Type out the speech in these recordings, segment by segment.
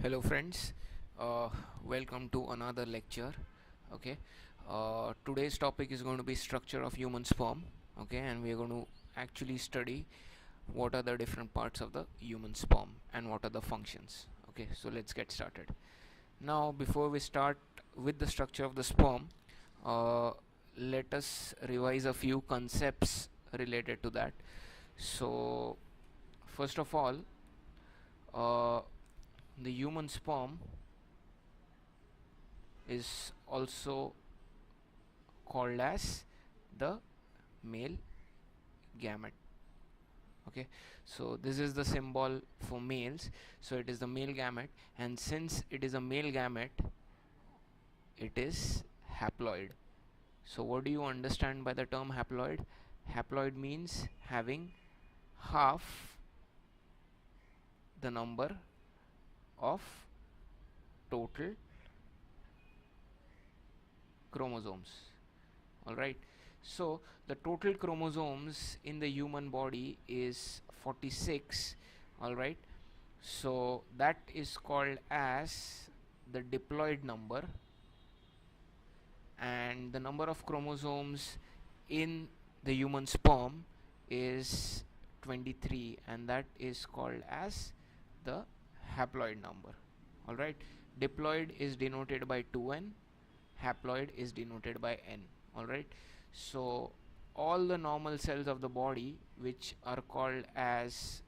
Hello friends, uh, welcome to another lecture. Okay, today's topic is going to be structure of human sperm. Okay, and we are going to actually study what are the different parts of the human sperm and what are the functions. Okay, so let's get started. Now before we start with the structure of the sperm, uh, let us revise a few concepts related to that. So first of all, uh, the human sperm is also called as the male gamete. Okay, so this is the symbol for males, so it is the male gamete, and since it is a male gamete, it is haploid. So what do you understand by the term haploid? Haploid means having half the number of total chromosomes. Alright, so the total chromosomes in the human body is 46. Alright, so that is called as the diploid number, and the number of chromosomes in the human sperm is 23, and that is called as the haploid number. Alright, diploid is denoted by 2n, haploid is denoted by n. Alright, so all the normal cells of the body, which are called as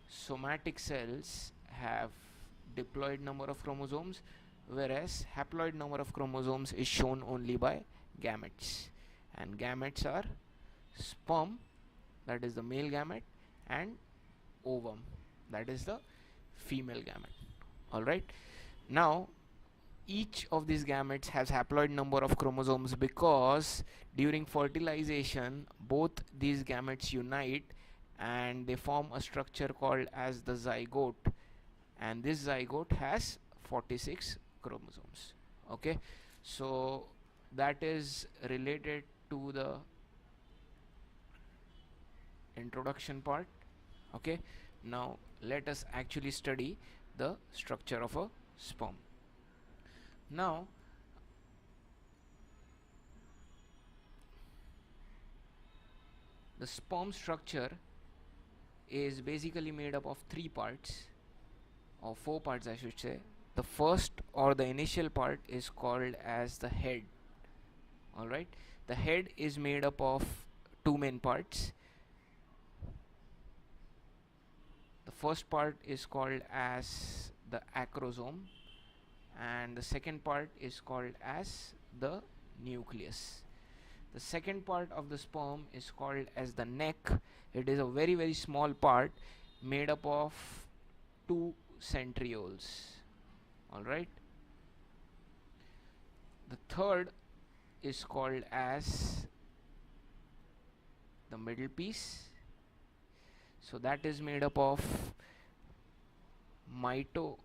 somatic cells, have diploid number of chromosomes, whereas haploid number of chromosomes is shown only by gametes, and gametes are sperm, that is the male gamete, and ovum, that is the female gamete. Alright, now each of these gametes has haploid number of chromosomes because during fertilization both these gametes unite and they form a structure called as the zygote, and this zygote has 46 chromosomes. Okay, so that is related to the introduction part. Okay, now let us actually study the structure of a sperm. Now the sperm structure is basically made up of three parts, or four parts I should say. The first, or the initial part, is called as the head. Alright, the head is made up of two main parts. The first part is called as the acrosome, and the second part is called as the nucleus. The second part of the sperm is called as the neck. It is a very small part made up of two centrioles. Alright, the third is called as the middle piece, so that is made up of mitochondria,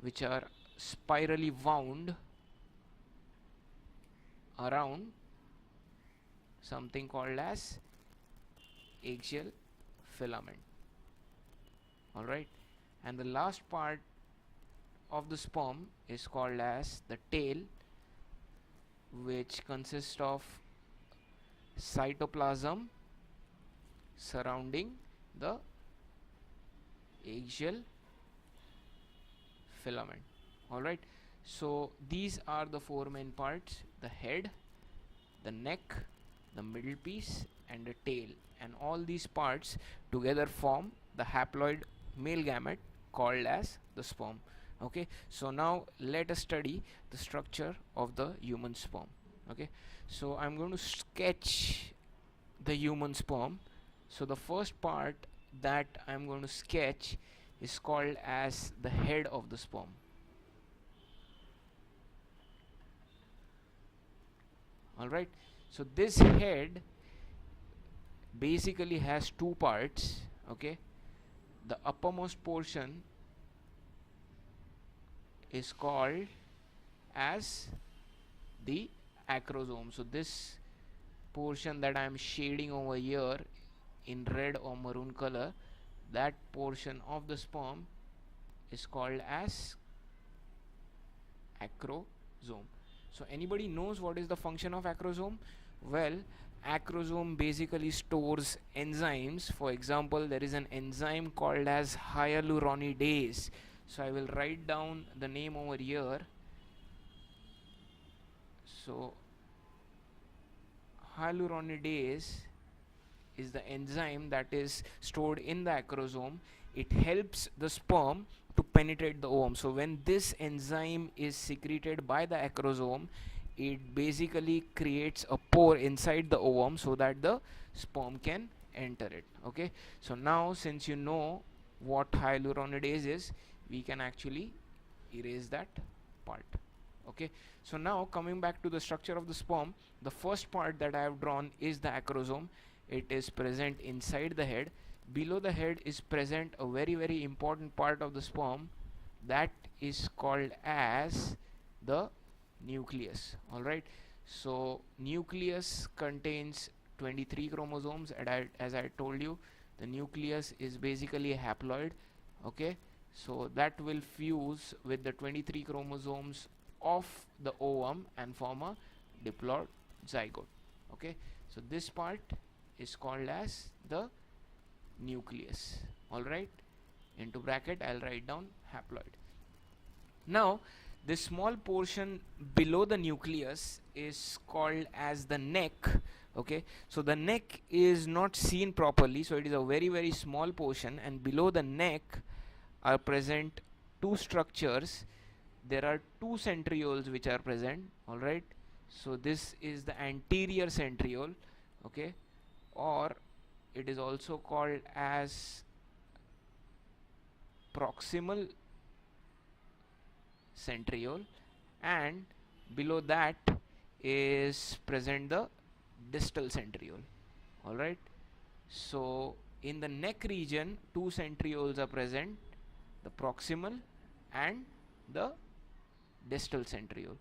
which are spirally wound around something called as axial filament. Alright, and the last part of the sperm is called as the tail, which consists of cytoplasm surrounding the axial filament. Alright, so these are the four main parts: the head, the neck, the middle piece, and the tail, and all these parts together form the haploid male gamete called as the sperm. Okay, so now let us study the structure of the human sperm. Okay, so I'm going to sketch the human sperm. So the first part that I'm going to sketch is called as the head of the sperm. Alright, so this head basically has two parts. Okay, the uppermost portion is called as the acrosome. So this portion that I am shading over here in red or maroon color, that portion of the sperm is called as acrosome. So anybody knows what is the function of acrosome? Well, acrosome basically stores enzymes. For example, there is an enzyme called as hyaluronidase. So I will write down the name over here. So hyaluronidase is the enzyme that is stored in the acrosome. It helps the sperm to penetrate the ovum. So when this enzyme is secreted by the acrosome, it basically creates a pore inside the ovum so that the sperm can enter it. Okay, so now since you know what hyaluronidase is, we can actually erase that part. Okay, so now coming back to the structure of the sperm, the first part that I have drawn is the acrosome. It is present inside the head. Below the head is present a very important part of the sperm, that is called as the nucleus. Alright, so nucleus contains 23 chromosomes, and as I told you, the nucleus is basically a haploid. Okay, so that will fuse with the 23 chromosomes of the ovum and form a diploid zygote. Okay, so this part is called as the nucleus. Alright, into bracket I'll write down haploid. Now this small portion below the nucleus is called as the neck. Okay, so the neck is not seen properly, so it is a very small portion, and below the neck are present two structures. There are two centrioles which are present. Alright, so this is the anterior centriole. Okay, or it is also called as proximal centriole, and below that is present the distal centriole. Alright, so in the neck region two centrioles are present, the proximal and the distal centriole.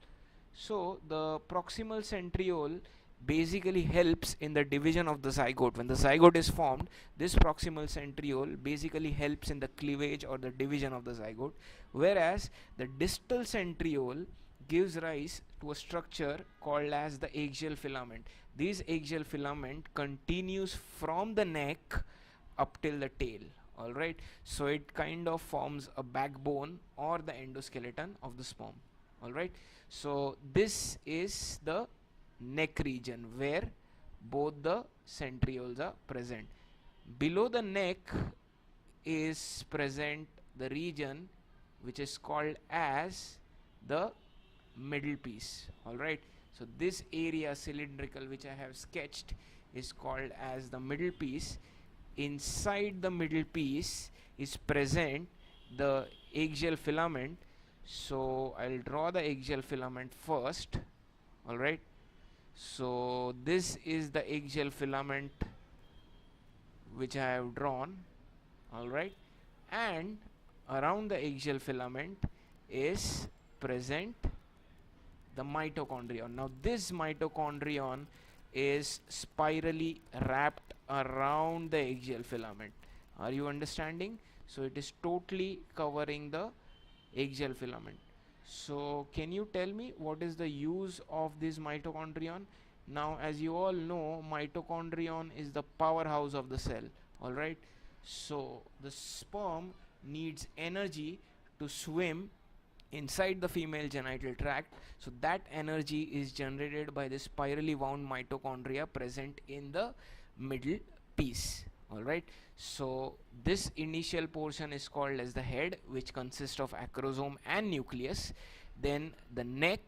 So the proximal centriole basically helps in the division of the zygote. When the zygote is formed, this proximal centriole basically helps in the cleavage or the division of the zygote, whereas the distal centriole gives rise to a structure called as the axial filament. This axial filament continues from the neck up till the tail. Alright, so it kind of forms a backbone or the endoskeleton of the sperm. Alright, so this is the neck region where both the centrioles are present. Below the neck is present the region which is called as the middle piece. Alright, so this area cylindrical which I have sketched is called as the middle piece. Inside the middle piece is present the axial filament. So I'll draw the axial filament first. Alright, so this is the axial filament which I have drawn. Alright, and around the axial filament is present the mitochondrion. Now this mitochondrion is spirally wrapped around the axial filament. Are you understanding? So it is totally covering the axial filament. So can you tell me what is the use of this mitochondrion? Now as you all know, mitochondrion is the powerhouse of the cell. Alright, so the sperm needs energy to swim inside the female genital tract, so that energy is generated by the spirally wound mitochondria present in the middle piece. Alright, so this initial portion is called as the head, which consists of acrosome and nucleus. Then the neck,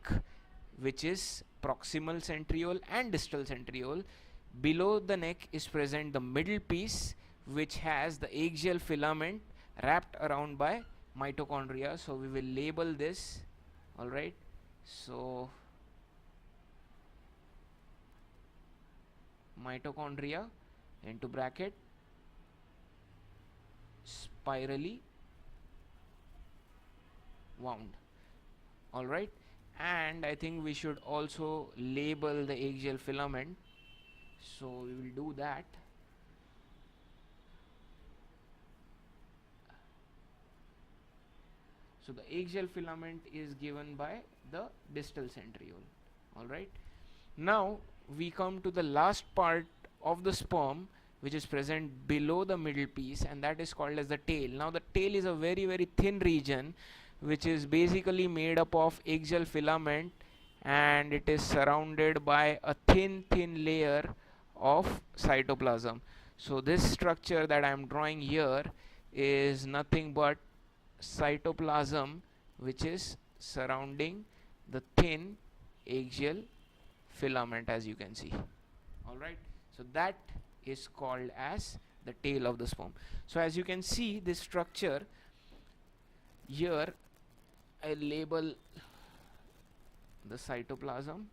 which is proximal centriole and distal centriole. Below the neck is present the middle piece, which has the axial filament wrapped around by mitochondria. So we will label this. Alright, so mitochondria into bracket spirally wound. Alright, and I think we should also label the axial filament, so we will do that. So the axial filament is given by the distal centriole. Alright. Now we come to the last part of the sperm, which is present below the middle piece, and that is called as the tail. Now the tail is a very thin region which is basically made up of axial filament, and it is surrounded by a thin layer of cytoplasm. So this structure that I am drawing here is nothing but cytoplasm which is surrounding the thin axial filament, as you can see. Alright, so that is called as the tail of the sperm. So as you can see, this structure here, I label the cytoplasm,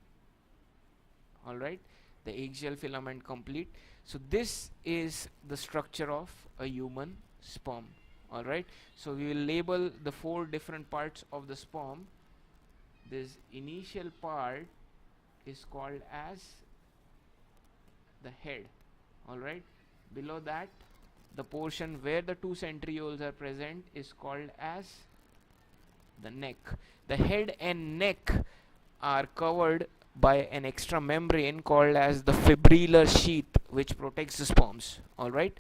alright, the axial filament complete. So this is the structure of a human sperm. Alright, so we will label the 4 different parts of the sperm. This initial part is called as the head. Alright, below that, the portion where the 2 centrioles are present is called as the neck. The head and neck are covered by an extra membrane called as the fibrillar sheath, which protects the sperms. Alright,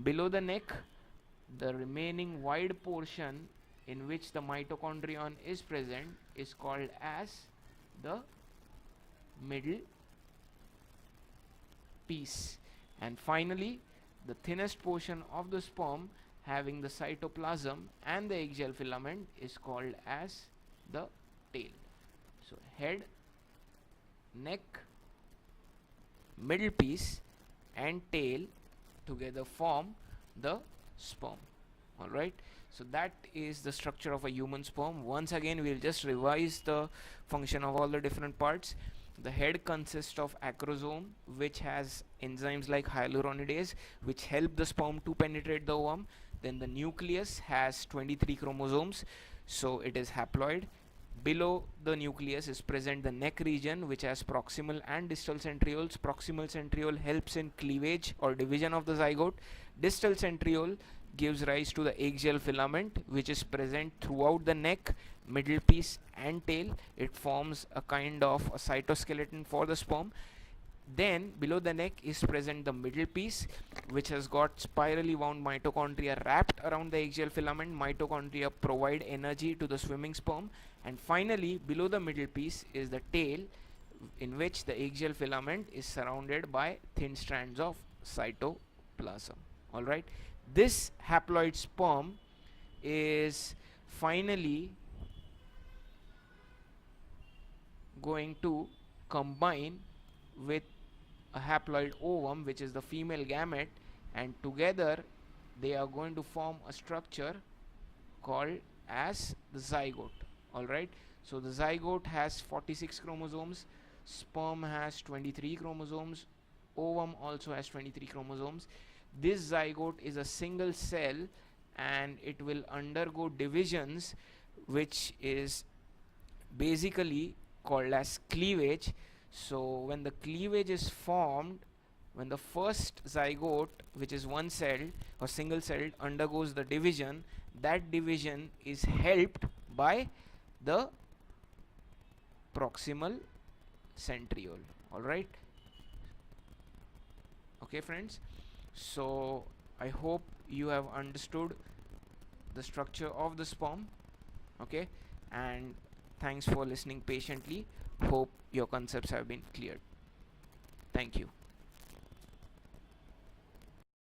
below the neck, the remaining wide portion in which the mitochondrion is present is called as the middle piece. And finally, the thinnest portion of the sperm having the cytoplasm and the axial filament is called as the tail. So head, neck, middle piece and tail together form the sperm. Alright, so that is the structure of a human sperm. Once again, we will just revise the function of all the different parts. The head consists of acrosome, which has enzymes like hyaluronidase, which help the sperm to penetrate the ovum. Then the nucleus has 23 chromosomes, so it is haploid. Below the nucleus is present the neck region, which has proximal and distal centrioles. Proximal centriole helps in cleavage or division of the zygote. Distal centriole gives rise to the axial filament, which is present throughout the neck, middle piece and tail. It forms a kind of a cytoskeleton for the sperm. Then below the neck is present the middle piece, which has got spirally wound mitochondria wrapped around the axial filament. Mitochondria provide energy to the swimming sperm. And finally, below the middle piece is the tail, in which the axial filament is surrounded by thin strands of cytoplasm. Alright, this haploid sperm is finally going to combine with a haploid ovum, which is the female gamete, and together they are going to form a structure called as the zygote. Alright, so the zygote has 46 chromosomes, sperm has 23 chromosomes, ovum also has 23 chromosomes. This zygote is a single cell and it will undergo divisions, which is basically called as cleavage. So when the cleavage is formed, when the first zygote, which is one celled or single celled, undergoes the division, that division is helped by the proximal centriole. Alright, okay friends, so I hope you have understood the structure of the sperm. Okay, and thanks for listening patiently. Hope your concepts have been cleared. Thank you.